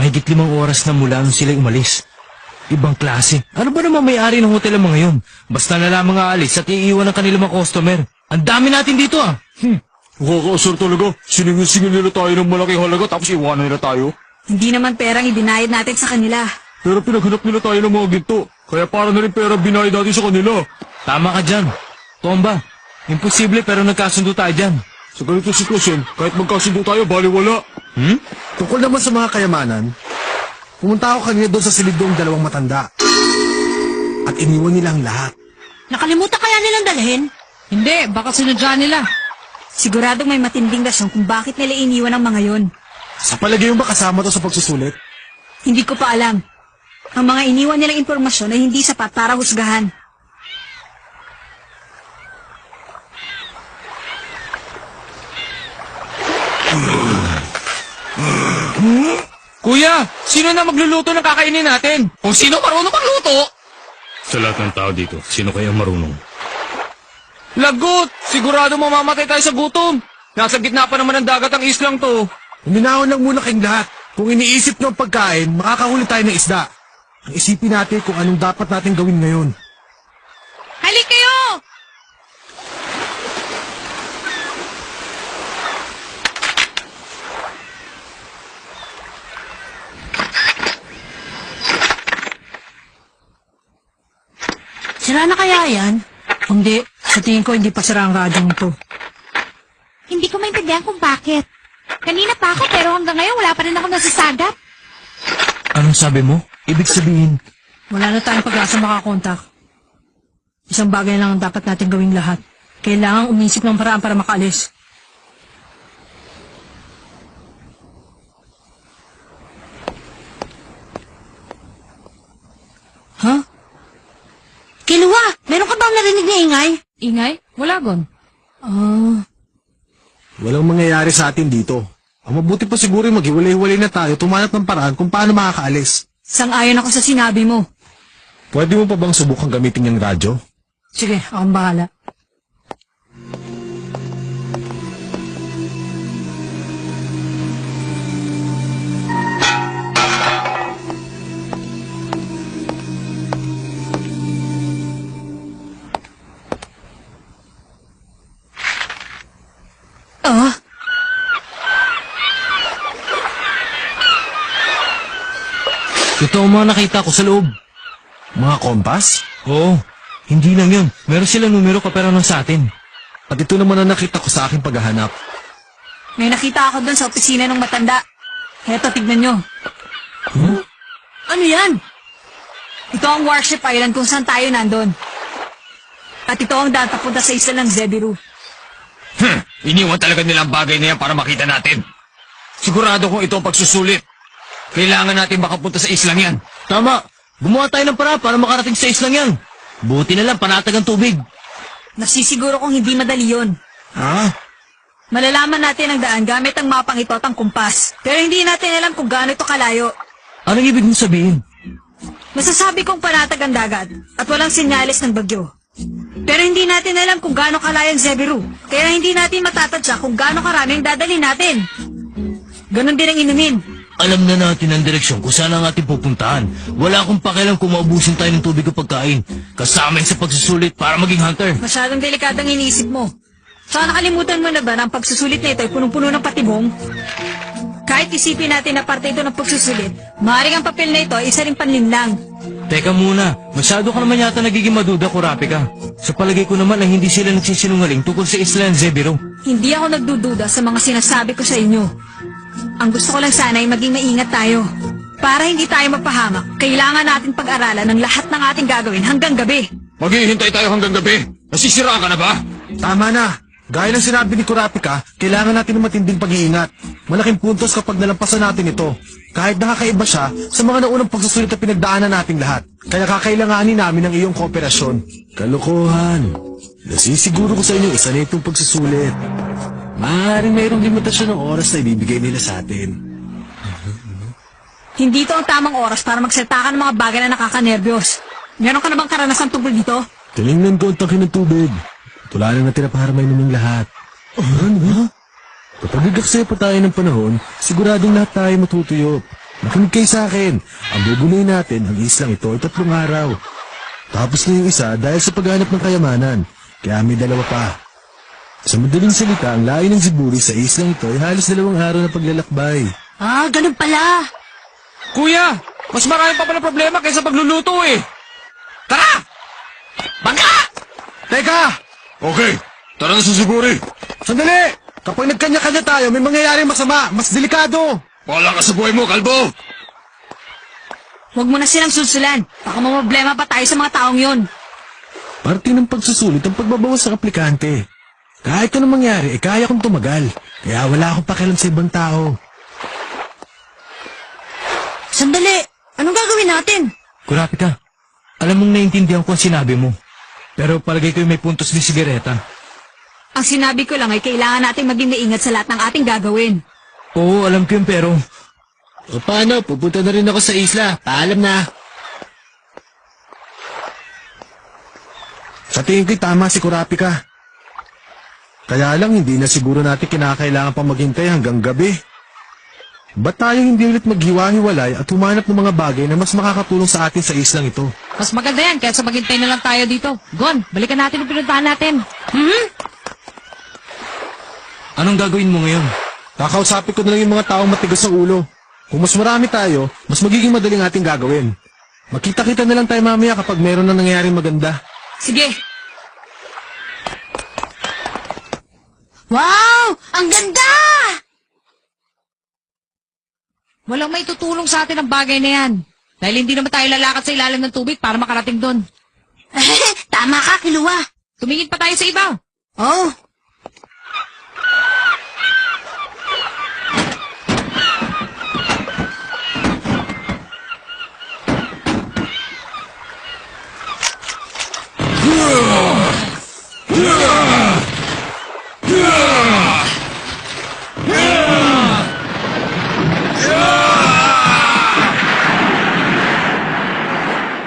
Mahigit 5 oras na mula nung sila umalis. Ibang klase. Ano ba naman may-ari ng hotel ang mga yun? Basta na lamang aalis at iiwan ang kanilang mga customer. Ang dami natin dito ah. Nakakaasar talaga. Siningin nila tayo ng malaking halaga tapos iwanan nila tayo. Hindi naman perang ibinayad natin sa kanila. Pero pinaghanap nila tayo ng mga ginto. Kaya para na rin pera binayad natin sa kanila. Tama ka dyan. Tomba, imposible pero nagkasundo tayo dyan. Sa ganito sitwasyon, kahit magkasundo tayo, baliwala. Tungkol naman sa mga kayamanan, pumunta ako kanina doon sa silidong 2 matanda. At iniwan nila ang lahat. Nakalimutan kaya nilang dalhin? Hindi, baka sinadya nila. Siguradong may matinding rason kung bakit nila iniwan ang mga yon. Sa palagay mo ba kasama to sa pagsusulit? Hindi ko pa alam. Ang mga iniwan nilang impormasyon ay hindi sapat para husgahan. Kuya, sino na magluluto ng kakainin natin? Kung sino marunong magluto? Sa lahat ng tao dito, sino kaya marunong? Lagot! Sigurado mamamatay tayo sa gutom. Nasa gitna pa naman ng dagat ang islang to. Uminahon lang muna kayong lahat. Kung iniisip nyo ang pagkain, makakahuli tayo ng isda. Ang isipin natin kung anong dapat natin gawin ngayon. Halik kayo! Sira na kaya yan? Hindi. Sa tingin ko hindi pa sira ang radyong ito. Hindi ko maintindihan kung bakit. Kanina pa ako pero hanggang ngayon wala pa rin ako nasasagap. Anong sabi mo? Ibig sabihin, Wala na tayong pag-asa makakontak. Isang bagay lang ang dapat natin gawing lahat. Kailangang umisip ng paraan para makaalis. Huh? Kiluwa! Meron ka bang narinig na ingay? Ingay? Wala gon. Walang mangyayari sa atin dito. Ang mabuti pa siguro yung maghiwalay-hiwalay na tayo, tumanap ng paraan kung paano makakaalis. Sang-ayon ako sa sinabi mo. Pwede mo pa bang subukan gamitin yung radyo? Sige, akong bahala. Ah? ito ang mga nakita ko sa loob. Mga kompas? Oo, hindi lang yun. Meron silang numero kapera ng sa atin. At ito naman ang nakita ko sa aking paghahanap. May nakita ako doon sa opisina ng matanda. Heto, tignan nyo. Ano yan? Ito ang Warship Island kung saan tayo nandun. At ito ang daan papunta sa isla ng Zebiru. Iniwan talaga nilang bagay na yan para makita natin. Sigurado kung ito ang pagsusulit. Kailangan natin makapunta sa islang yan. Tama, gumawa tayo ng paraan para makarating sa islang yan. Buti na lang panatag ang tubig. Nasisiguro kong hindi madali yun. Ha? Malalaman natin ang daan gamit ang mapang ito at ang kumpas. Pero hindi natin alam kung gaano ito kalayo. Anong ibig mong sabihin? Masasabi kong panatag ang dagat at walang senyales ng bagyo. Pero hindi natin alam kung gaano kalayo ang Zebiru. Kaya hindi natin matatadya kung gaano karami ang dadalhin natin. Ganon din ang inumin. Alam na natin ang direksyon kung saan ang ating pupuntahan. Wala akong pakialam kung maubusin tayo ng tubig o pagkain. Kasama yun sa pagsusulit para maging hunter. Masyadong delikado ang iniisip mo. Saka nakalimutan mo na ba na ang pagsusulit na ito ay punong-puno ng patibong? Kahit isipin natin na parte ito ng pagsusulit, maaaring ang papel na ito ay isa ring panlinlang. Teka muna, masyado ka naman yata nagiging maduda, Kurapika. Sa palagay ko naman ay hindi sila nagsisinungaling tungkol sa isla ng Zebiru. Hindi ako nagdududa sa mga sinasabi ko sa inyo. Ang gusto ko lang sana ay maging maingat tayo. Para hindi tayo mapahamak, kailangan natin pag-aralan ng lahat ng ating gagawin hanggang gabi. Maghihintay tayo hanggang gabi. Nasisiraan ka na ba? Tama na. Gaya ng sinabi ni Kurapika, kailangan natin ng matinding pag-iingat. Malaking puntos kapag nalampasan natin ito. Kahit nakakaiba siya sa mga naunang pagsusulit na pinagdaanan nating lahat. Kaya kakailanganin namin ang iyong kooperasyon. Kalokohan. Nasisiguro ko sa inyo isa na itong pagsusulit. Maaaring mayroong limitasyon ng oras na ibibigay nila sa atin. Hindi ito ang tamang oras para magsalita ka ng mga bagay na nakakanerbiyos. Meron ka na bang karanasan tungkol dito? Tinignan ko ang tangke ng tubig. Tula lang natira para mainuming lahat. Ano? Kapag igaksaya pa tayo ng panahon, siguradong lahat tayo matutuyo. Makinig kayo sa akin. Ang bubunuin natin, ang islang ito ay 3 araw. Tapos na yung isa dahil sa paghanap ng kayamanan. Kaya may 2 pa. Sa madaling salita, ang layo ng Siburi sa islang ito ay halos 2 araw na paglalakbay. Ah, ganun pala. Kuya, mas marami pa pala problema kaysa pagluluto eh. Tara! Bangka! Teka! Okay, tara na sa Siburi. Sandali! Kapag nagkanya-kanya tayo, may mangyayaring masama. Mas delikado. Wala ka sa buhay mo, kalbo. Huwag mo na silang susulan. Baka problema pa tayo sa mga taong yon. Parte ng pagsusulit ang pagbabawas ng aplikante. Kahit anong mangyari, kaya kong tumagal. Kaya wala akong pakialam sa ibang tao. Sandali! Anong gagawin natin? Kurapika, alam mong naiintindihan ko ang sinabi mo. Pero palagay ko may puntos din si Greta. Ang sinabi ko lang ay kailangan natin maging maingat sa lahat ng ating gagawin. Oo, alam ko yun pero... O paano? Pupunta na rin ako sa isla. Paalam na. Sa tingin ko'y tama si Kurapika. Kaya lang hindi na siguro natin kinakailangan pa maghintay hanggang gabi. Ba't tayo hindi ulit maghiwa-hiwalay at humanap ng mga bagay na mas makakatulong sa atin sa islang ito? Mas maganda yan kaysa maghintay na lang tayo dito. Gon, balikan natin yung pinuntahan natin. Anong gagawin mo ngayon? Kakausapin ko na lang yung mga taong matigas sa ulo. Kung mas marami tayo, mas magiging madaling ating gagawin. Magkita-kita na lang tayo mamaya kapag meron na nangyayaring maganda. Sige! Wow! Ang ganda! Walang may tutulong sa atin ang bagay na yan. Dahil hindi naman tayo lalakad sa ilalim ng tubig para makarating doon. Tama ka, Kiluwa. Tumingin pa tayo sa iba. Oh,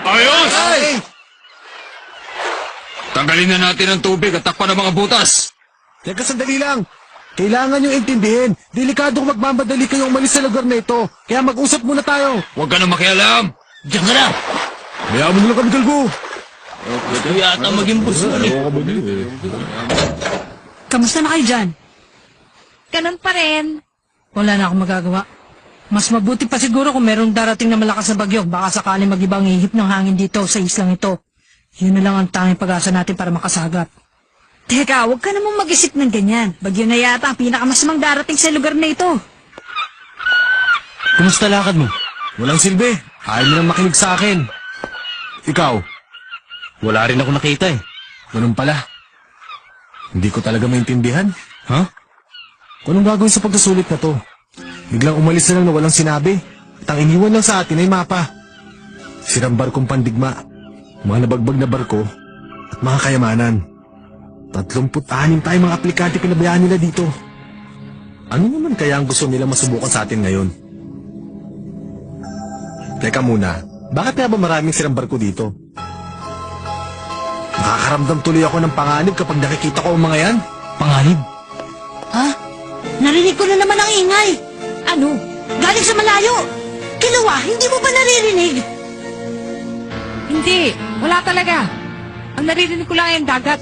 Ayos! Tanggalin na natin ang tubig at takpan ng mga butas. Teka, sandali lang. Kailangan nyo intindihin. Delikadong magmamadali kayong umalis sa lugar na ito. Kaya mag-usap muna tayo. Huwag ka na makialam. Diyan ka na! Hayaan mo na lang kami, Galgo. Ito yata maging boss ulit. kamusta na kayo dyan? Ganun pa rin. Wala na akong magagawa. Mas mabuti pa siguro kung merong darating na malakas na bagyo. Baka sakaling mag-ibang ihip ng hangin dito sa islang ito. Yun na lang ang tanging pag-asa natin para makasagap. Teka, huwag ka namang mag-isip ng ganyan. Bagyo na yata ang pinakamasamang darating sa lugar na ito. Kumusta lakad mo? Walang silbi. Ayaw mo nang makinig sa akin. Ikaw, Wala rin ako nakita eh. ganun pala. Hindi ko talaga maintindihan. Ha? Kung anong gagawin sa pagsusulit na to? Biglang umalis na lang na walang sinabi. At ang iniwan lang sa atin ay mapa. Sirang barkong pandigma. Mga nabagbag na barko. At mga kayamanan. 36 tayong mga aplikante pinabayaan nila dito. Ano naman kaya ang gusto nila masubukan sa atin ngayon? Teka muna, bakit nga ba maraming sirang barko dito? Nakakaramdam tuloy ako ng panganib kapag nakikita ko ang mga yan. Panganib? Ha? Narinig ko na naman ang ingay. Ano? Galing sa malayo. Kiluwa, hindi mo ba naririnig? Hindi. Wala talaga. Ang naririnig ko lang ay ang dagat.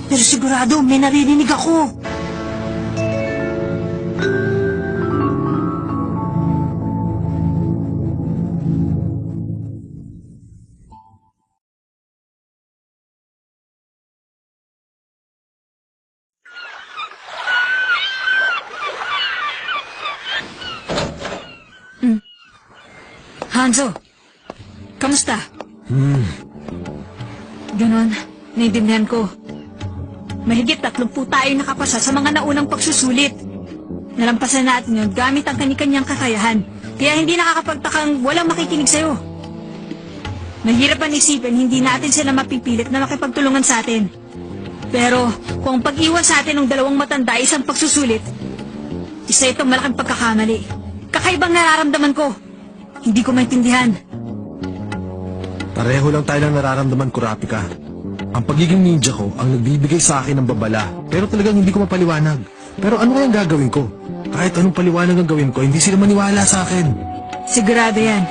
Pero sigurado, may naririnig ako. Hanzo, kamusta? Ganon, naiintindihan ko. Mahigit 30 tayo nakapasa sa mga naunang pagsusulit. Nalampasan natin yun gamit ang kani-kanyang kakayahan. Kaya hindi nakakapagtakang walang makikinig sa'yo. Mahirap ang isipin, hindi natin sila mapipilit na makipagtulungan sa atin. Pero kung pag-iwan sa atin ng 2 matanda isang pagsusulit, isa itong malaking pagkakamali. Kakaibang nararamdaman ko. Hindi ko maintindihan. Pareho lang tayo ng nararamdaman, Kurapika. Ang pagiging ninja ko ang nagbibigay sa akin ng babala, pero talagang hindi ko mapaliwanag. Pero ano kayang gagawin ko? Kahit anong paliwanag ang gawin ko, hindi sila maniwala sa akin. Sigurado yan.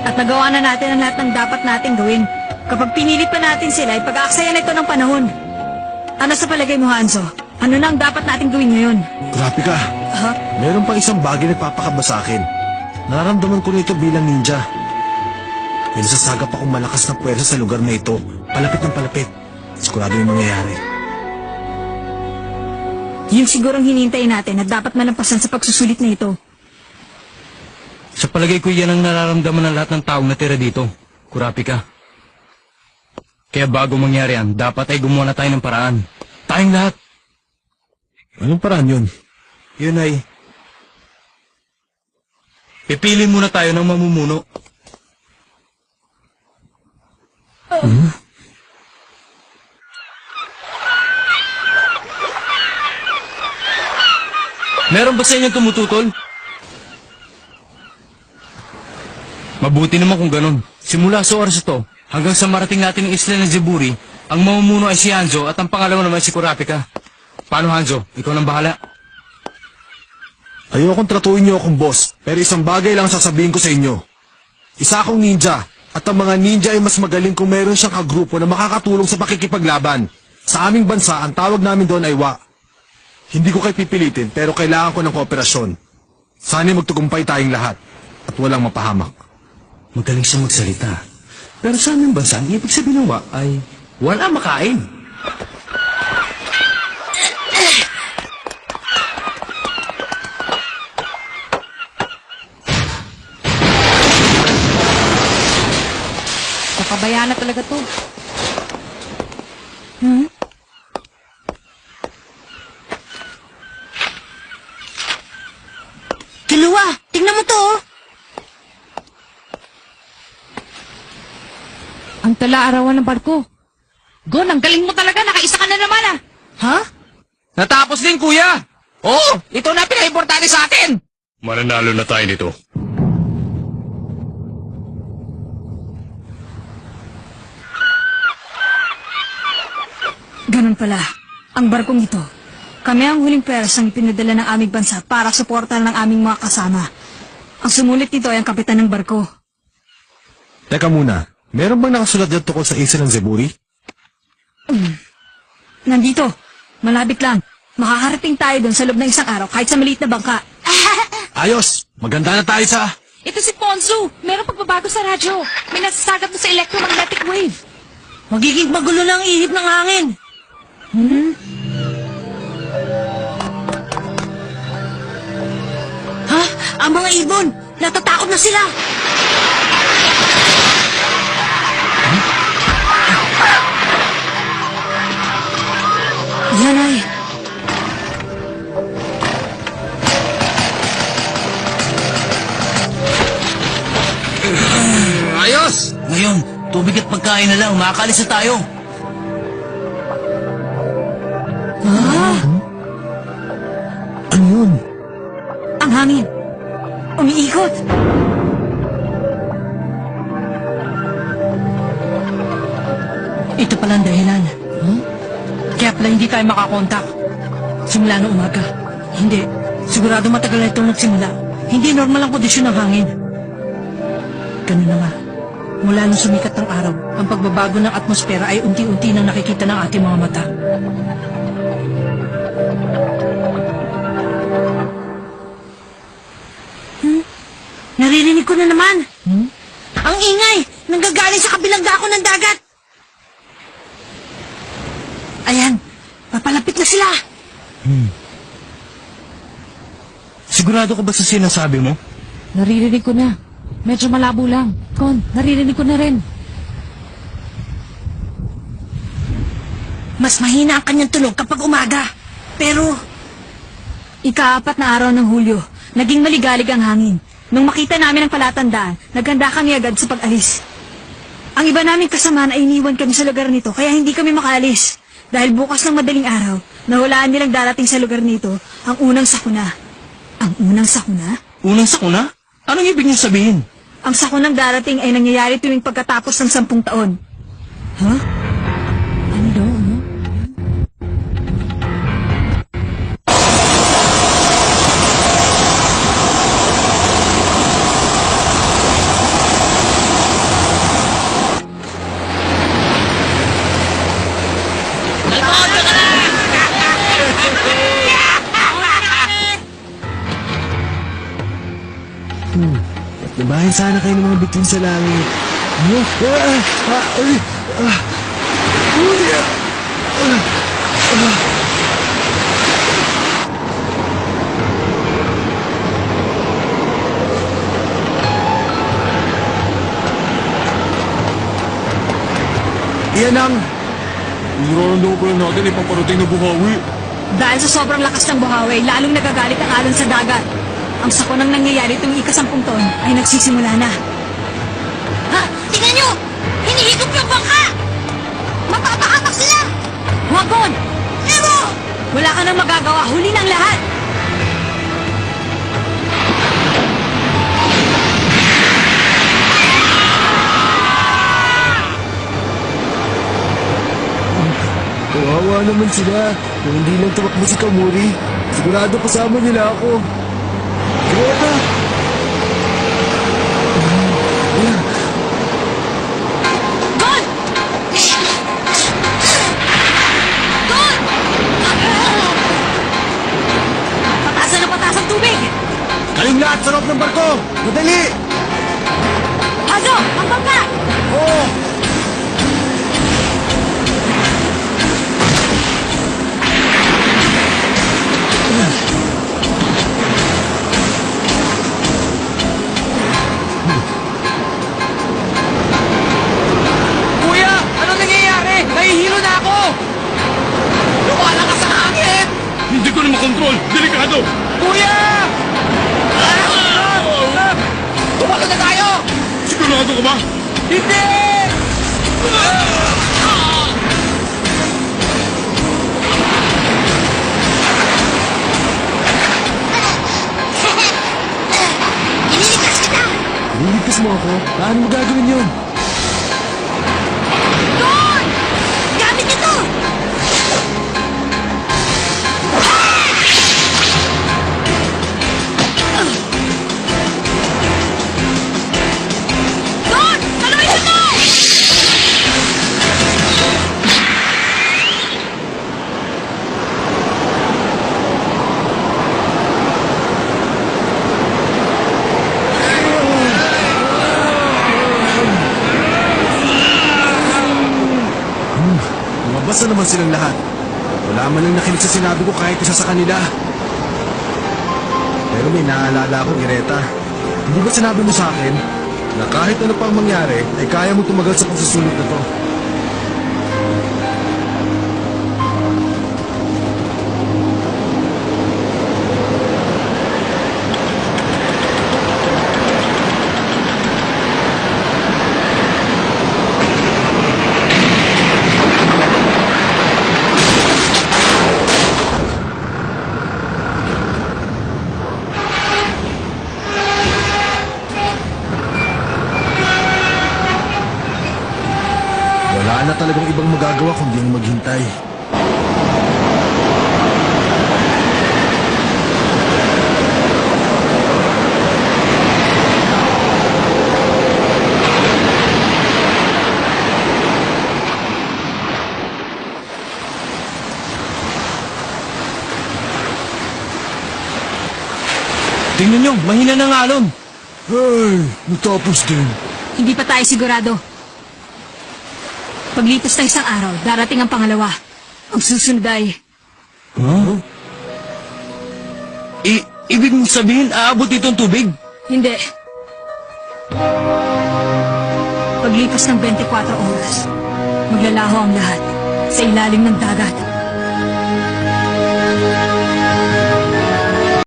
At nagawa na natin ang lahat ng dapat nating gawin. Kapag pinilit pa natin sila, ipag-aaksayan na ito ng panahon. Ano sa palagay mo, Hanzo? Ano na ang dapat nating gawin ngayon? Grabe ka. Ha? Meron pang isang bagay na nagpapakaba sa akin. Nararamdaman ko nito bilang ninja. May nasasagap akong malakas na puwersa sa lugar na ito. Palapit ng palapit. Sigurado yung mangyayari. Yun sigurong hinintay natin at dapat malampasan sa pagsusulit na ito. Sa palagay ko yan ang nararamdaman ng lahat ng taong natira dito. Kurapika. Kaya bago mangyari yan, dapat ay gumawa na tayo ng paraan. Tayong lahat. Anong paraan yun? Yun ay... Pipili muna tayo ng mamumuno. Meron ba sa inyo tumututol? Mabuti naman kung ganun. Simula sa oras ito, hanggang sa marating natin ang isla ng Zeburi, ang mamumuno ay si Hanzo at ang pangalawa naman si Kurapika. Paano, Hanzo? Ikaw nang bahala. Ayokong tratuin niyo akong boss, pero isang bagay lang sasabihin ko sa inyo. Isa akong ninja, at ang mga ninja ay mas magaling kung meron siyang kagrupo na makakatulong sa pakikipaglaban. Sa aming bansa, ang tawag namin doon ay wa. Hindi ko kayo pipilitin, pero kailangan ko ng kooperasyon. Sana'y magtugumpay tayong lahat, at walang mapahamak. Magaling siya magsalita. Pero sa aming bansa, ang ibig sabihin ng wa ay wala makain. Kapabayaan na talaga to. Kiluwa, tingnan mo to, oh. Ang tala-arawan ng barko. Gon, ang galing mo talaga. Nakaisa ka na naman ah. Ha? Natapos din, kuya! Oo! Ito na pinaka-importante sa atin! Mananalo na tayo nito. Ganun pala. Ang barkong ito. Kami ang huling persang pinadala ng aming bansa para suportahan ng aming mga kasama. Ang sumulit nito ay ang kapitan ng barko. Teka muna, meron bang nakasulat dyan tungkol sa isla ng Zeburi? Nandito. Malapit lang. Makakarating tayo doon sa loob ng isang araw kahit sa maliit na bangka. Ayos! Maganda na tayo sa... Ito si Ponzu. Merong pagbabago sa radyo. May nasasagap na sa electromagnetic wave. Magiging magulo na ang ihip ng hangin. Ha? Ang mga ibon! Natatakot na sila! Yan ay... Ayos! Ngayon, tubig at pagkain na lang, makakalis na tayo. Ano yun? Ang hangin. Umiikot. Ito pala ang dahilan. Kaya pala hindi tayo makakontak. Simula ng umaga. Hindi. Sigurado matagal na itong nagsimula. Hindi normal ang kondisyon ng hangin. Ganun na nga. Mula nung sumikat ng araw, ang pagbabago ng atmosfera ay unti-unti nang nakikita ng ating mga mata. Naririnig ko na naman. Ang ingay! Nanggagaling sa kabilang dako ng dagat! Ayan! Papalapit na sila! Sigurado ka ba sa sinasabi mo? Naririnig ko na. Medyo malabo lang. Kon, naririnig ko na rin. Mas mahina ang kanyang tunog kapag umaga. Pero... Ika-4 na araw ng Hulyo, naging maligalig ang hangin. Nung makita namin ang palatandaan, naghanda kami agad sa pag-alis. Ang iba naming kasama ay iniwan kami sa lugar nito, kaya hindi kami makaalis. Dahil bukas ng madaling araw, nahulaan nilang darating sa lugar nito ang unang sakuna. Ang unang sakuna? Unang sakuna? Anong ibig niyo sabihin? Ang sakunang darating ay nangyayari tuwing pagkatapos ng 10 taon. Ha? Ano daw? Ano? Nabahin sana kayo ng mga bituin sa langit. Iyan ang... Nararamdaman pa lang natin ipaparating na buhawi. Dahil sa sobrang lakas ng buhawi, lalong nagagalit ang alon sa dagat. Ang sakon ng nangyayari itong ika-10 taon ay nagsisimula na. Ha? Tingnan nyo! Hinihigop yung bangka! Mapapahamak sila! Wagon! Pero! Wala ka nang magagawa, huli ng lahat! Kawawa naman sila. Kung hindi lang tumakbo si Kamuri, sigurado kasama nila ako. Greta! Gon! Gon! Patasan na pataas ang tubig! Kayong lahat sa loob ng barko! Madali! Hazo! Ang bangka! Oo! Kuya! Ano nangyayari? Nahihilo na ako! Lumalakas ang hangin! Hindi ko na makontrol. Delikado. Kuya! Tumalo na tayo! Sigurado ka ba? Hindi! Iniligtas kita! Liligtas mo ako? Paano mo gagawin yun? Doon! Gamit ito! Doon! Paluin mo! Lumabas na naman silang lahat. Wala man lang nakinig sa sinabi ko kahit isa sa kanila. Pero may naalala ako, Greta. Hindi ba sinabi mo sa akin na kahit ano pang mangyari, ay kaya mo tumagal sa pagsusunod na to? Wala na talagang ibang magagawa kundi ang maghintay. Tingnan nyo, mahina ng alon. Ay, natapos din. Hindi pa tayo sigurado. Paglipas ng isang araw, darating ang pangalawa. Ang susunod ay... Ibig mong sabihin, aabot dito ang tubig? Hindi. Paglipas ng 24 oras, maglalaho ang lahat sa ilalim ng dagat.